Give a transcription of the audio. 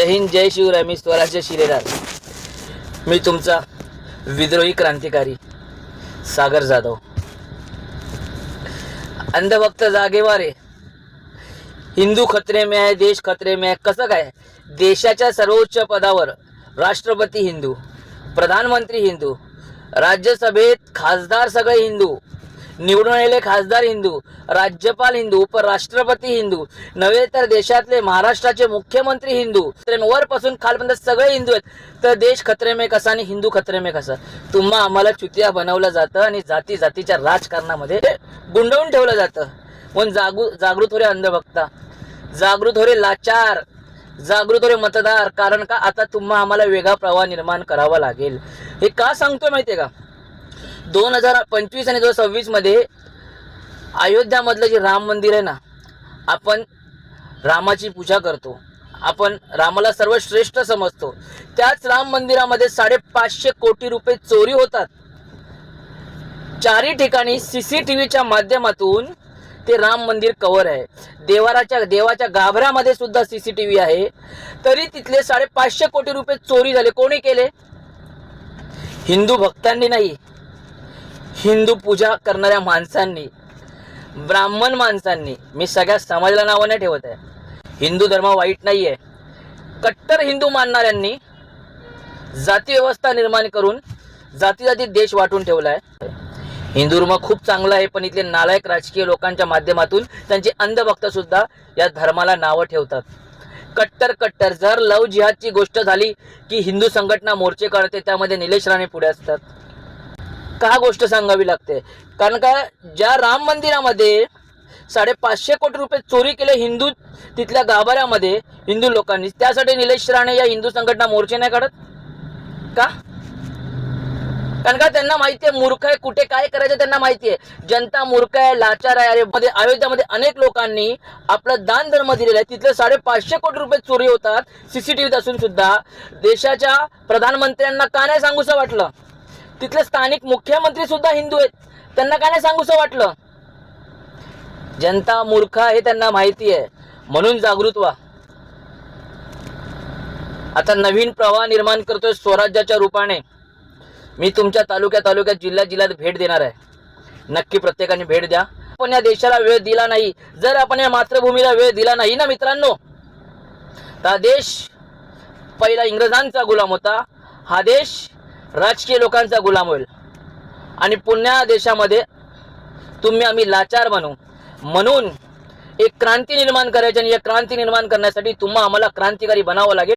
हिंद, जय शिवराय. मी स्वराज्य शिलेदार. मी तुमचा विद्रोही क्रांतिकारी सागर जाधव. अंधभक्त जागेवर आहे. हिंदू खतरे में आहे, देश खतरे में आहे. कसं काय? देशाच्या सर्वोच्च पदावर राष्ट्रपती हिंदू, प्रधानमंत्री हिंदू, राज्यसभेत खासदार सगळे हिंदू, निवडून आलेले खासदार हिंदू, राज्यपाल हिंदू, उपराष्ट्रपती हिंदू, नव्हे तर देशातले महाराष्ट्राचे मुख्यमंत्री हिंदू, वरपासून खालपर्यंत सगळे हिंदू आहेत. तर देश खतरे में कसा आणि हिंदू खतरे में कसा? तुम्हा आम्हाला चुतिया बनवलं जातं आणि जाती जातीच्या राजकारणामध्ये गुंडवून ठेवलं जातं. पण जागृत हो रे अंधभक्ता, जागृत हो रे लाचार, जागृत हो रे मतदार. कारण का आता तुम्हा आम्हाला वेगळा प्रवाह निर्माण करावा लागेल. हे का सांगतोय माहितीये का? 2025 आणि 2026 मध्ये अयोध्यामधलं जे राम मंदिर आहे ना, आपण रामाची पूजा करतो, आपण रामाला सर्वश्रेष्ठ समजतो. त्याच राम मंदिरामध्ये 550 कोटी रुपये चोरी होतात. चारही ठिकाणी CCTVच्या माध्यमातून ते राम मंदिर कव्हर आहे. देवाच्या गाभाऱ्यामध्ये सुद्धा CCTV आहे. तरी तिथले 550 कोटी रुपये चोरी झाले. कोणी केले? हिंदू भक्तांनी नाही, हिंदू पूजा करणाऱ्या माणसांनी, ब्राह्मण माणसांनी. मी सगळ्या समाजाला नावं नाही ठेवत आहे. हिंदू धर्म वाईट नाहीये. कट्टर हिंदू मानणाऱ्यांनी जाती व्यवस्था निर्माण करून जाती देश वाटून ठेवलाय. हिंदू धर्म खूप चांगला आहे, पण इथले नालायक राजकीय लोकांच्या माध्यमातून त्यांचे अंधभक्त सुद्धा या धर्माला नावं ठेवतात. कट्टर जर लव जिहादची गोष्ट झाली की हिंदू संघटना मोर्चे काढते, त्यामध्ये निलेश राणे पुढे असतात. का गोष्ट सांगावी लागते? कारण का ज्या राम मंदिरामध्ये 550 कोटी रुपये चोरी केले हिंदू तिथल्या गाभाऱ्यामध्ये हिंदू लोकांनी, त्यासाठी निलेश राणे या हिंदू संघटना मोर्चे नाही काढत का? कारण का त्यांना माहिती आहे मूर्ख आहे, कुठे काय करायचं त्यांना माहिती आहे. जनता मूर्ख आहे, लाचार आहे. अयोध्यामध्ये अनेक लोकांनी आपलं दान धर्म दिलेला आहे. तिथले 550 कोटी रुपये चोरी होतात CCTVत असून सुद्धा. देशाच्या प्रधानमंत्र्यांना का नाही सांगूसं वाटलं? तिथले स्थानिक मुख्यमंत्री सुद्धा हिंदू आहेत, त्यांना काय नाही सांगूसं वाटलं? जनता मूर्ख आहे, त्यांना माहिती आहे. म्हणून जागृत व्हा. आता नवीन प्रवाह निर्माण करतोय स्वराज्याच्या रूपाने. मी तुमच्या तालुक्यात जिल्ह्यात भेट देणार आहे. नक्की प्रत्येकाने भेट द्या. आपण या देशाला वेळ दिला नाही, जर आपण या मातृभूमीला वेळ दिला नाही ना मित्रांनो, तर देश पहिला इंग्रजांचा गुलाम होता. हा देश राजकीय लोकांचा गुलाम होईल आणि पुन्हा देशामध्ये आम्ही लाचार बनू. म्हणून एक क्रांती निर्माण करायची आणि या क्रांती निर्माण करण्यासाठी आम्हाला क्रांतिकारी बनावं लागेल.